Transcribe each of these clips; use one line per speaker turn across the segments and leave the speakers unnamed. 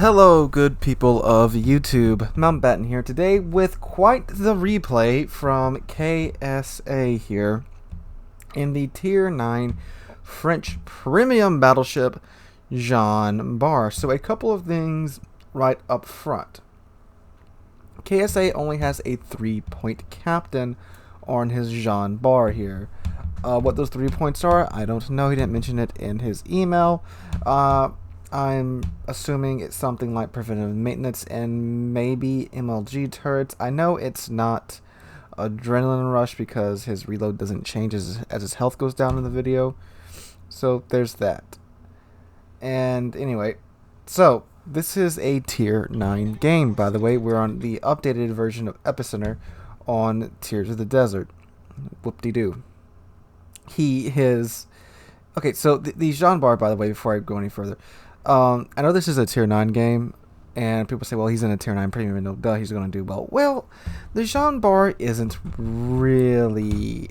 Hello, good people of YouTube. Mountbatten here today with quite the replay from KSA here in the Tier 9 French premium battleship Jean Bar. So a couple of things right up front. KSA only has a 3-point captain on his Jean Bar here. What those 3 points are, I don't know. He didn't mention it in his email. I'm assuming it's something like preventive maintenance and maybe MLG turrets. I know it's not adrenaline rush because his reload doesn't change as his health goes down in the video. So there's that. And anyway, so this is a tier 9 game, by the way. We're on the updated version of Epicenter on Tears of the Desert. Whoop-de-doo. Okay, so the Jean Bar, by the way, before I go any further, I know this is a tier 9 game, and people say, well, he's in a tier 9 premium, and no duh, he's going to do well. Well, the Jean Bar isn't really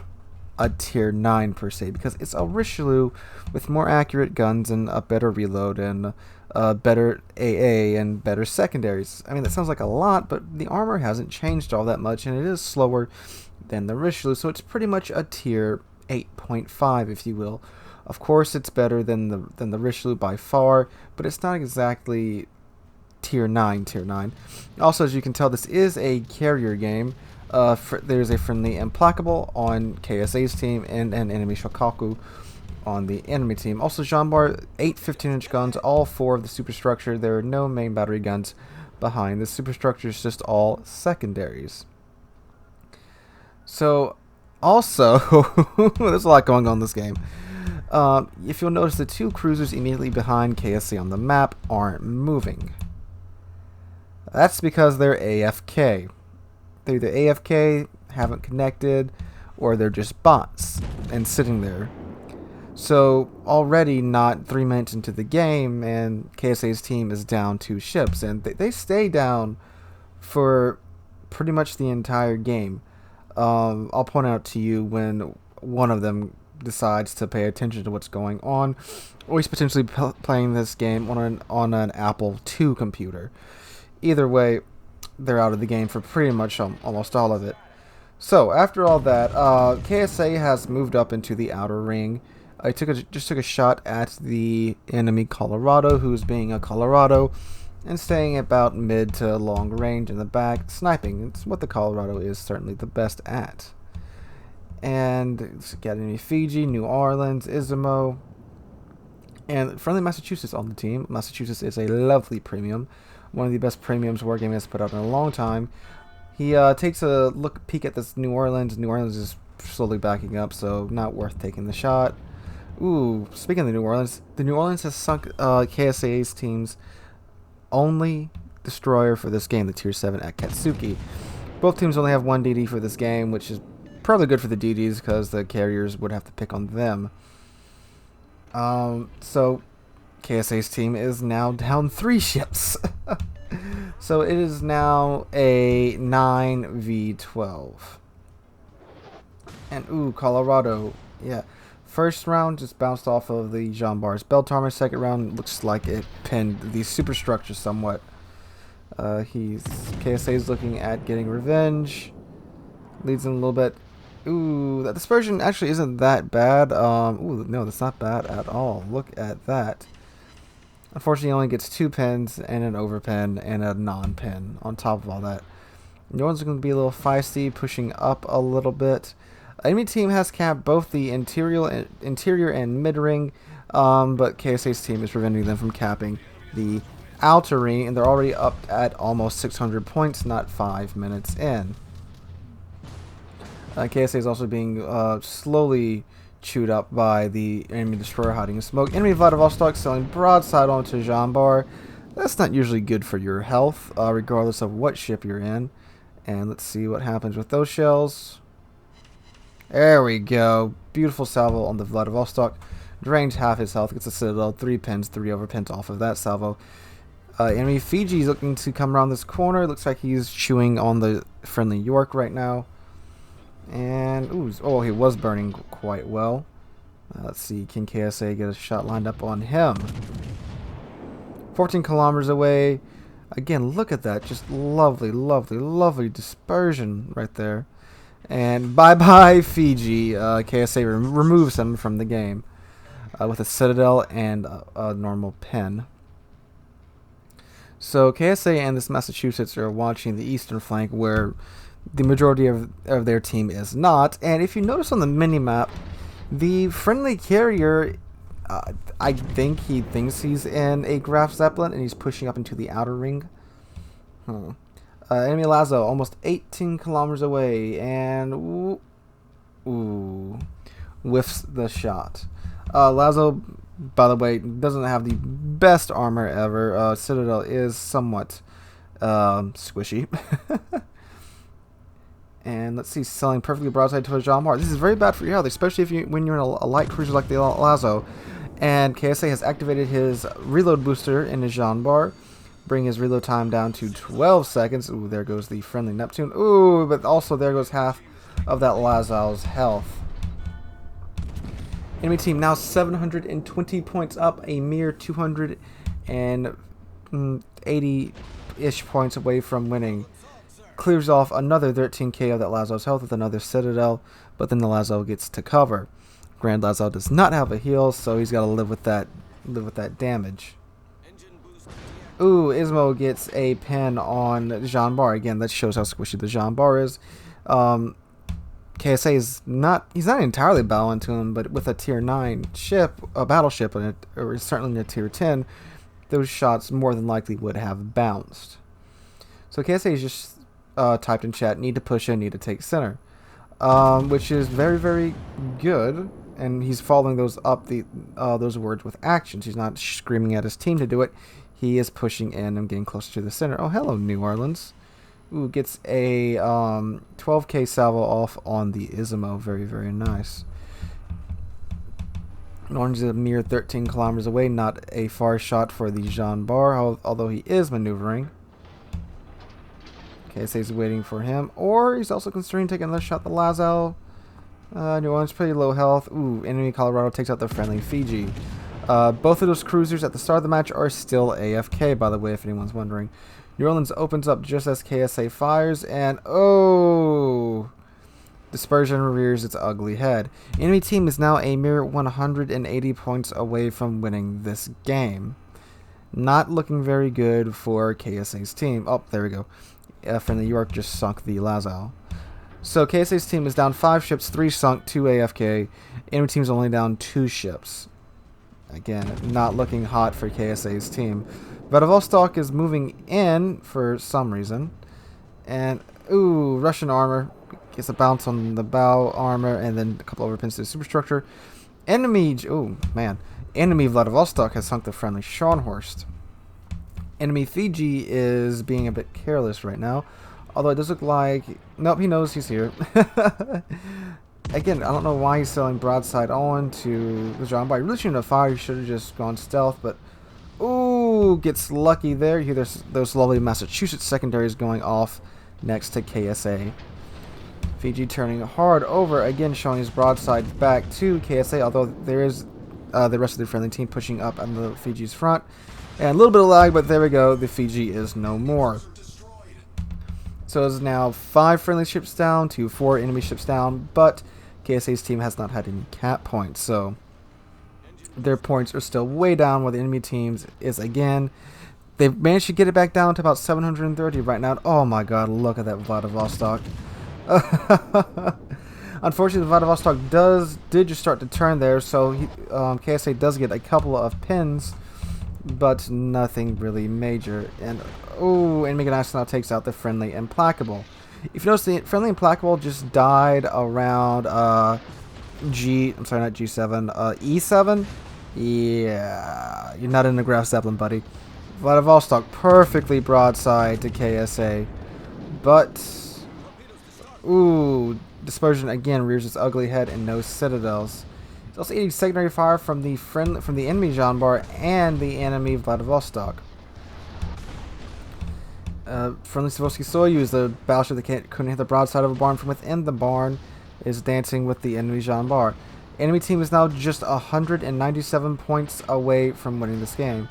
a tier 9 per se, because it's a Richelieu with more accurate guns and a better reload and better AA and better secondaries. I mean, that sounds like a lot, but the armor hasn't changed all that much, and it is slower than the Richelieu, so it's pretty much a tier 8.5, if you will. Of course, it's better than the Richelieu by far, but it's not exactly tier 9. Also, as you can tell, this is a carrier game. There's a friendly Implacable on KSA's team and an enemy Shokaku on the enemy team. Also, Jean Bar, 8 15-inch guns, all 4 of the superstructure. There are no main battery guns behind. The superstructure is just all secondaries. So, also, there's a lot going on in this game. If you'll notice, the 2 cruisers immediately behind KSA on the map aren't moving. That's because they're AFK. They're either AFK, haven't connected, or they're just bots and sitting there. So already not 3 minutes into the game, and KSA's team is down 2 ships, and they stay down for pretty much the entire game. I'll point out to you when one of them decides to pay attention to what's going on, or he's potentially playing this game on an Apple II computer. Either way, they're out of the game for pretty much almost all of it. So after all that, KSA has moved up into the outer ring. I just took a shot at the enemy Colorado, who's being a Colorado and staying about mid to long range in the back, sniping. It's what the Colorado is certainly the best at. And it's got enemy Fiji, New Orleans, Izumo, and friendly Massachusetts on the team. Massachusetts is a lovely premium, one of the best premiums Wargaming has put out in a long time. He takes a peek at this New Orleans. New Orleans is slowly backing up, so not worth taking the shot. Ooh, speaking of the New Orleans has sunk KSA's team's only destroyer for this game, the Tier 7 at Katsuki. Both teams only have 1 DD for this game, which is probably good for the DDs because the carriers would have to pick on them. So KSA's team is now down 3 ships. So it is now a 9v12. And ooh, Colorado, yeah. First round just bounced off of the Jean Bar's belt armor. Second round looks like it pinned the superstructure somewhat. KSA is looking at getting revenge. Leads in a little bit. Ooh, that dispersion actually isn't that bad. Ooh, no, that's not bad at all. Look at that. Unfortunately, he only gets 2 pins and an overpin and a non-pin on top of all that. New Orleans is going to be a little feisty, pushing up a little bit. Enemy team has capped both the interior and mid-ring, but KSA's team is preventing them from capping the outer ring, and they're already up at almost 600 points, not 5 minutes in. KSA is also being slowly chewed up by the enemy destroyer hiding in smoke. Enemy Vladivostok selling broadside onto Jean Bar. That's not usually good for your health, regardless of what ship you're in. And let's see what happens with those shells. There we go. Beautiful salvo on the Vladivostok. Drains half his health, gets a Citadel, 3 pins, 3 overpins off of that salvo. Enemy Fiji is looking to come around this corner. Looks like he's chewing on the friendly York right now. And, ooh, oh, he was burning quite well. Let's see, can KSA get a shot lined up on him? 14 kilometers away. Again, look at that. Just lovely, lovely, lovely dispersion right there. And bye-bye Fiji. KSA removes him from the game with a Citadel and a normal pen. So KSA and this Massachusetts are watching the eastern flank where the majority of their team is not. And if you notice on the mini-map, the friendly carrier, I think he thinks he's in a Graf Zeppelin and he's pushing up into the outer ring. Enemy Lazo almost 18 kilometers away and whiffs the shot. Lazo, by the way, doesn't have the best armor ever. Citadel is somewhat squishy. And let's see, selling perfectly broadside to a Jean Bar. This is very bad for your health, especially when you're in a light cruiser like the Lazo. And KSA has activated his reload booster in his Jean Bar, bring his reload time down to 12 seconds. Ooh, there goes the friendly Neptune. Ooh, but also there goes half of that Lazo's health. Enemy team now 720 points up, a mere 280-ish points away from winning. Clears off another 13k of that Lazo's health with another Citadel, but then the Lazo gets to cover. Grand Lazo does not have a heal, so he's got to live with that damage. Ooh, Ismo gets a pen on Jean Bar. Again, that shows how squishy the Jean Bar is. KSA is he's not entirely bowing to him, but with a tier 9 ship, a battleship, or certainly a tier 10, those shots more than likely would have bounced. So KSA is just typed in chat, need to push in, need to take center, which is very, very good, and he's following those words with actions. He's not screaming at his team to do it. He is pushing in and getting closer to the center. Oh, hello, New Orleans. Ooh, gets a 12k salvo off on the Ismo. Very, very nice. Orange is a mere 13 kilometers away, not a far shot for the Jean Bar, although he is maneuvering. KSA is waiting for him, or he's also considering taking another shot at the Lazo. New Orleans pretty low health. Ooh, enemy Colorado takes out the friendly Fiji. Both of those cruisers at the start of the match are still AFK, by the way, if anyone's wondering. New Orleans opens up just as KSA fires, and oh! Dispersion rears its ugly head. Enemy team is now a mere 180 points away from winning this game. Not looking very good for KSA's team. Oh, there we go. Friendly York just sunk the Lazo. So KSA's team is down 5 ships, 3 sunk, 2 AFK. Enemy team's only down 2 ships. Again, not looking hot for KSA's team. Vladivostok is moving in for some reason. And, ooh, Russian armor. Gets a bounce on the bow armor and then a couple overpins to the superstructure. Enemy Vladivostok has sunk the friendly Scharnhorst. Enemy Fiji is being a bit careless right now. Although it does look like... Nope, he knows he's here. Again, I don't know why he's selling broadside on to the Jean Bar. He really shouldn't have fired. He should have just gone stealth, but... Ooh, gets lucky there. You hear those lovely Massachusetts secondaries going off next to KSA. Fiji turning hard over, again showing his broadside back to KSA, although there is the rest of the friendly team pushing up on the Fiji's front. And a little bit of lag, but there we go. The Fiji is no more. So it's now 5 friendly ships down to 4 enemy ships down, but KSA's team has not had any cap points, so their points are still way down where the enemy team's is again. They've managed to get it back down to about 730 right now. Oh my god, look at that Vladivostok. Unfortunately, Vladivostok did just start to turn there, so KSA does get a couple of pins, but nothing really major. And oh, enemy Ganassi now takes out the friendly Implacable. If you notice, the friendly Implacable just died around E7. Yeah, you're not in the Graf Zeppelin, buddy. Vladivostok perfectly broadside to KSA, but ooh, Dispersion again rears its ugly head and no citadels. It's also eating secondary fire from the enemy Jean Bar and the enemy Vladivostok. Friendly Savorsky Soyuz, the battleship that couldn't hit the broadside of a barn from within the barn, is dancing with the enemy Jean Bar. Enemy team is now just 197 points away from winning this game.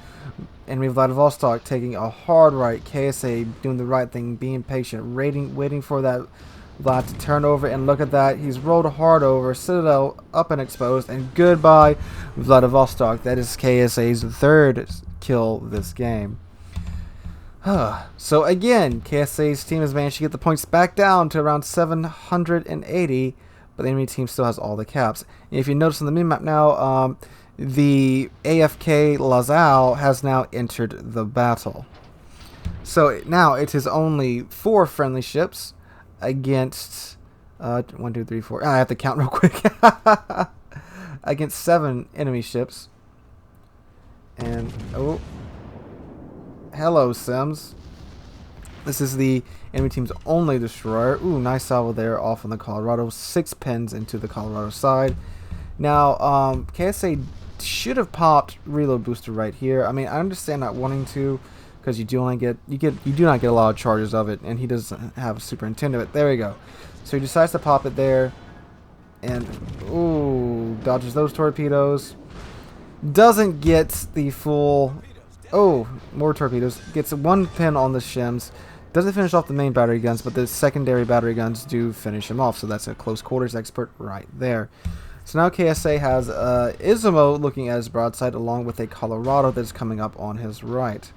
Enemy Vladivostok taking a hard right. KSA doing the right thing, being patient, waiting for that Vlad to turn over, and look at that. He's rolled hard over, Citadel up and exposed, and goodbye Vladivostok. That is KSA's third kill this game. So again, KSA's team has managed to get the points back down to around 780, but the enemy team still has all the caps. And if you notice on the minimap now, the AFK Lazao has now entered the battle. So now it is only 4 friendly ships against 1, 2, 3, 4. I have to count real quick. Against 7 enemy ships. And oh, hello Sims. This is the enemy team's only destroyer. Ooh, nice salvo there off on the Colorado. 6 pins into the Colorado side. Now, KSA should have popped reload booster right here. I mean, I understand not wanting to, because you do not get a lot of charges of it, and he doesn't have a super intent of it. There we go. So he decides to pop it there, and ooh, dodges those torpedoes. Doesn't get the full. Oh, more torpedoes. Gets 1 pin on the shims. Doesn't finish off the main battery guns, but the secondary battery guns do finish him off. So that's a close quarters expert right there. So now KSA has Izumo looking at his broadside along with a Colorado that's coming up on his right.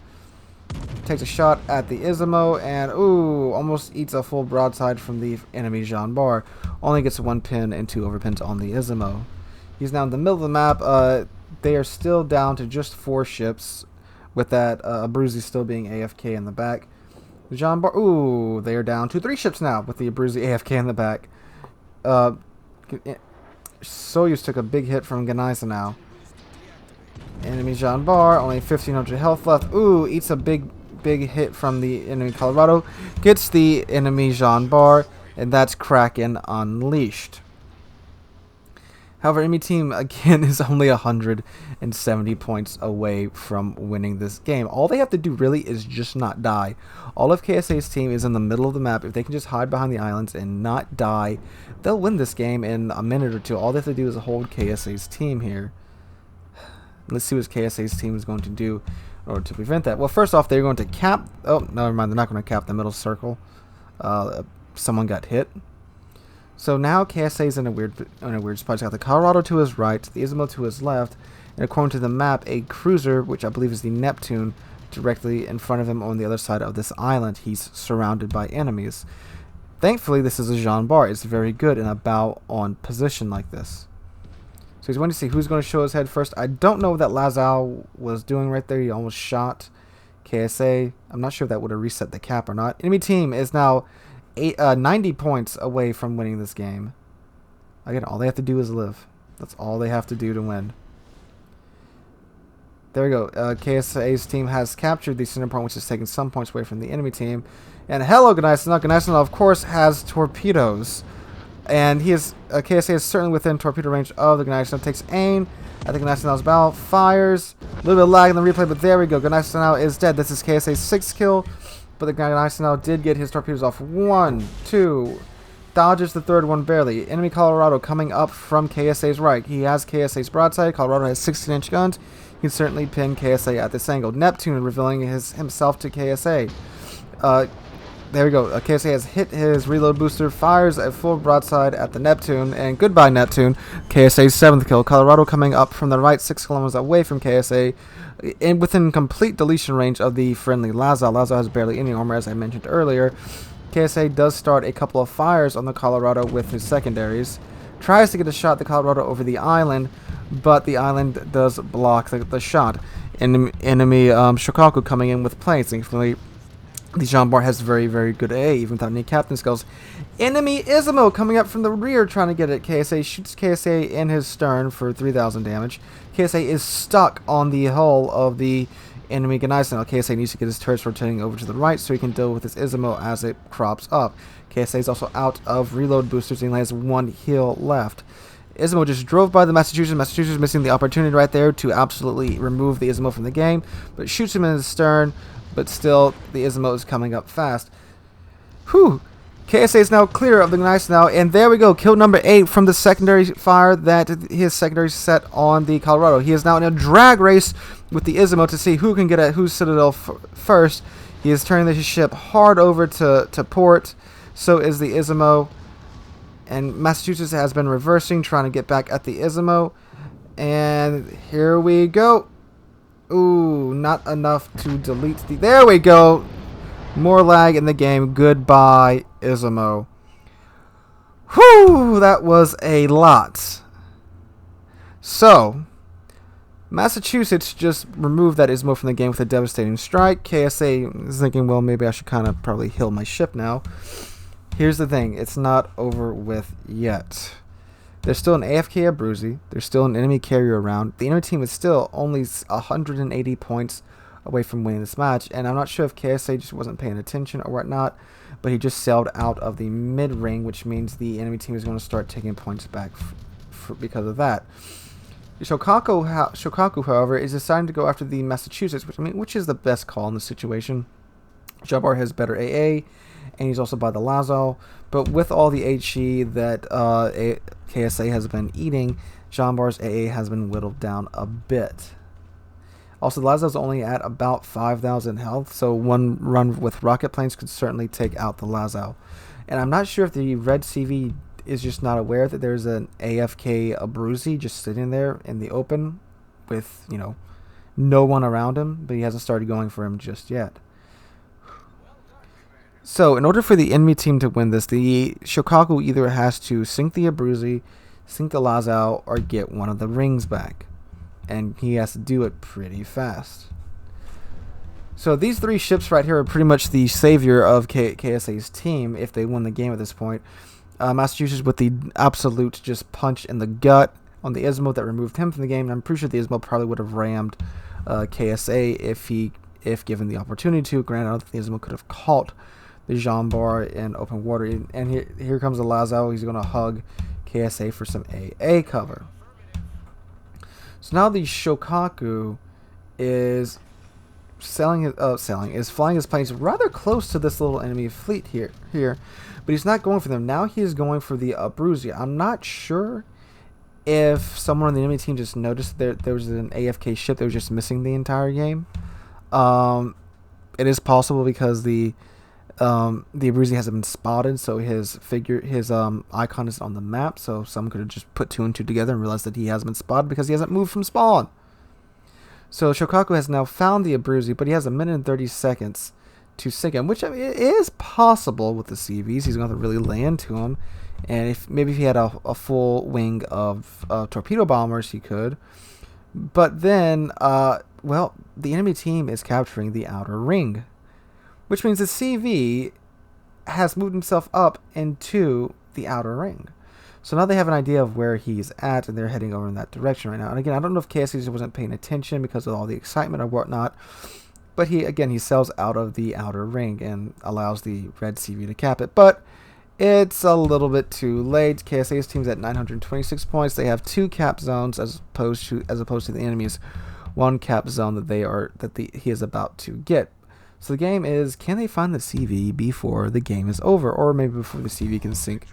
Takes a shot at the Izumo and ooh, almost eats a full broadside from the enemy Jean Bar. Only gets 1 pin and 2 overpins on the Izumo. He's now in the middle of the map. They are still down to just 4 ships, with that Abruzzi still being AFK in the back. Jean Bar, ooh, they are down to 3 ships now with the Abruzzi AFK in the back. Soyuz took a big hit from Ganaisa now. Enemy Jean Bar, only 1,500 health left. Ooh, eats a big hit from the enemy Colorado. Gets the enemy Jean Bar, and that's Kraken Unleashed. However, enemy team, again, is only 170 points away from winning this game. All they have to do, really, is just not die. All of KSA's team is in the middle of the map. If they can just hide behind the islands and not die, they'll win this game in a minute or two. All they have to do is hold KSA's team here. Let's see what KSA's team is going to do in order to prevent that. Well, first off, they're going to cap. Oh, never mind. They're not going to cap the middle circle. Someone got hit. So now KSA is in a weird spot. He's got the Colorado to his right, the Izumo to his left, and according to the map, a cruiser, which I believe is the Neptune, directly in front of him on the other side of this island. He's surrounded by enemies. Thankfully, this is a Jean Bar. It's very good in a bow-on position like this. So he's going to see who's going to show his head first. I don't know what that Lazao was doing right there. He almost shot KSA. I'm not sure if that would have reset the cap or not. Enemy team is now 90 points away from winning this game. Again, all they have to do is live. That's all they have to do to win. There we go. KSA's team has captured the center point, which is taking some points away from the enemy team. And hello, Ganaisa. Ganaisa, of course, has torpedoes. And he is KSA is certainly within torpedo range of the Ganaisa. Takes aim at the Ganaisan's bow. Fires. A little bit of lag in the replay, but there we go. Ganaisa is dead. This is KSA's 6th kill. But the Ganaisa did get his torpedoes off. 1, 2. Dodges the 3rd one barely. Enemy Colorado coming up from KSA's right. He has KSA's broadside. Colorado has 16-inch guns. He can certainly pin KSA at this angle. Neptune revealing himself to KSA. There we go. KSA has hit his reload booster. Fires a full broadside at the Neptune. And goodbye, Neptune. KSA's 7th kill. Colorado coming up from the right, 6 kilometers away from KSA. Within complete deletion range of the friendly Lazao. Lazao has barely any armor, as I mentioned earlier. KSA does start a couple of fires on the Colorado with his secondaries. Tries to get a shot at the Colorado over the island, but the island does block the shot. Enemy Shokaku coming in with planes. Thankfully, the Jean Bar has very, very good A, even without any captain skills. Enemy Izumo coming up from the rear trying to get at KSA. Shoots KSA in his stern for 3,000 damage. KSA is stuck on the hull of the enemy Ganaisa. Now KSA needs to get his turrets rotating over to the right so he can deal with his Izumo as it crops up. KSA is also out of reload boosters and he has 1 heal left. Izumo just drove by the Massachusetts. Massachusetts missing the opportunity right there to absolutely remove the Izumo from the game, but shoots him in his stern. But still, the Izumo is coming up fast. Whew! KSA is now clear of the Knights now, and there we go. Kill number 8 from the secondary fire that his secondary set on the Colorado. He is now in a drag race with the Izumo to see who can get at whose Citadel first. He is turning the ship hard over to port. So is the Izumo. And Massachusetts has been reversing, trying to get back at the Izumo. And here we go. Ooh, not enough to delete the... There we go. More lag in the game. Goodbye, Izumo. Whew, that was a lot. So, Massachusetts just removed that Izumo from the game with a devastating strike. KSA is thinking, well, maybe I should kind of probably heal my ship now. Here's the thing. It's not over with yet. There's still an AFK Abruzzi. There's still an enemy carrier around. The enemy team is still only 180 points away from winning this match. And I'm not sure if KSA just wasn't paying attention or whatnot. But he just sailed out of the mid-ring, which means the enemy team is going to start taking points back because of that. Shokaku, however, is deciding to go after the Massachusetts, which is the best call in the situation. Jabbar has better AA, and he's also by the Lazo. But with all the HE that KSA has been eating, Jambar's AA has been whittled down a bit. Also, the Lazo's only at about 5,000 health, so one run with rocket planes could certainly take out the Lazo. And I'm not sure if the red CV is just not aware that there's an AFK Abruzzi just sitting there in the open with, you know, no one around him, but he hasn't started going for him just yet. So, in order for the enemy team to win this, the Shokaku either has to sink the Abruzzi, sink the Lazo, or get one of the rings back. And he has to do it pretty fast. So these three ships right here are pretty much the savior of KSA's team if they win the game at this point. Massachusetts with the absolute just punch in the gut on the Izumo that removed him from the game. And I'm pretty sure the Izumo probably would have rammed KSA if given the opportunity to. Granted, I don't think the Izumo could have caught the Jambar in open water. And here comes the Lazo. He's going to hug KSA for some AA cover. So now the Shokaku is flying his planes rather close to this little enemy fleet here, but he's not going for them. Now he is going for the Abruzzi. I'm not sure if someone on the enemy team just noticed there was an AFK ship that was just missing the entire game. It is possible because the Abruzzi hasn't been spotted, so his icon is on the map, so someone could have just put 2 and 2 together and realized that he hasn't been spotted because he hasn't moved from spawn. So Shokaku has now found the Abruzzi, but he has 1 minute and 30 seconds to sink him, which I mean, it is possible with the CVs. He's going to really lay into him, and if he had a full wing of torpedo bombers, he could. But then, well, the enemy team is capturing the outer ring, which means the CV has moved himself up into the outer ring. So now they have an idea of where he's at, and they're heading over in that direction right now. And again, I don't know if KSC wasn't paying attention because of all the excitement or whatnot, but he sails out of the outer ring and allows the red CV to cap it. But it's a little bit too late. KSA's team's at 926 points. They have 2 cap zones as opposed to the enemy's 1 cap zone that he is about to get. So the game is, can they find the CV before the game is over, or maybe before the CV can sink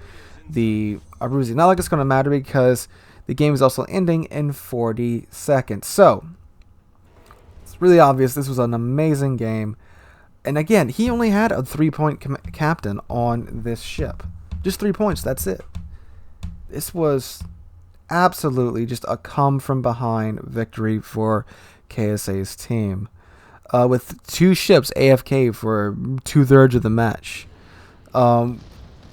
the Abruzzi? Not like it's going to matter because the game is also ending in 40 seconds. So it's really obvious this was an amazing game. And again, he only had a 3-point captain on this ship. Just 3 points, that's it. This was absolutely just a come from behind victory for KSA's team. With 2 ships AFK for 2/3 of the match.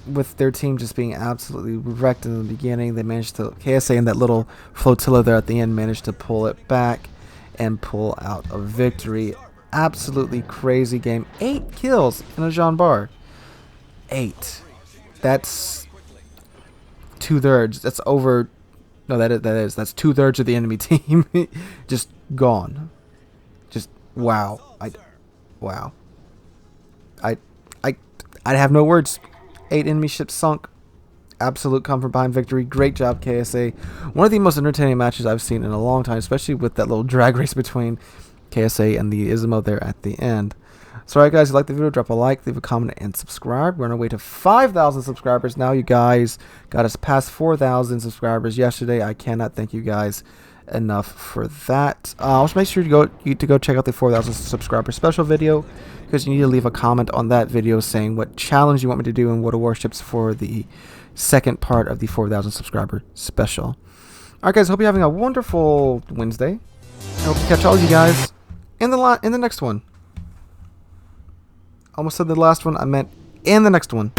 With their team just being absolutely wrecked in the beginning, they managed to, KSA and that little flotilla there at the end managed to pull it back and pull out a victory. Absolutely crazy game. 8 kills in a Jean Bar. 8. That's 2/3. That's over. No, that's 2/3 of the enemy team just gone. Just wow. I have no words. 8 enemy ships sunk. Absolute come from behind victory. Great job, KSA. One of the most entertaining matches I've seen in a long time, especially with that little drag race between KSA and the Izumo there at the end. So alright guys, if you like the video, drop a like, leave a comment, and subscribe. We're on our way to 5,000 subscribers now. You guys got us past 4,000 subscribers yesterday. I cannot thank you guys enough for that. Also make sure to go check out the 4,000 subscriber special video, because you need to leave a comment on that video saying what challenge you want me to do in World of Warships for the second part of the 4,000 subscriber special. Alright guys, hope you're having a wonderful Wednesday. I hope to catch all of you guys in the next one. Almost said the last one, I meant in the next one.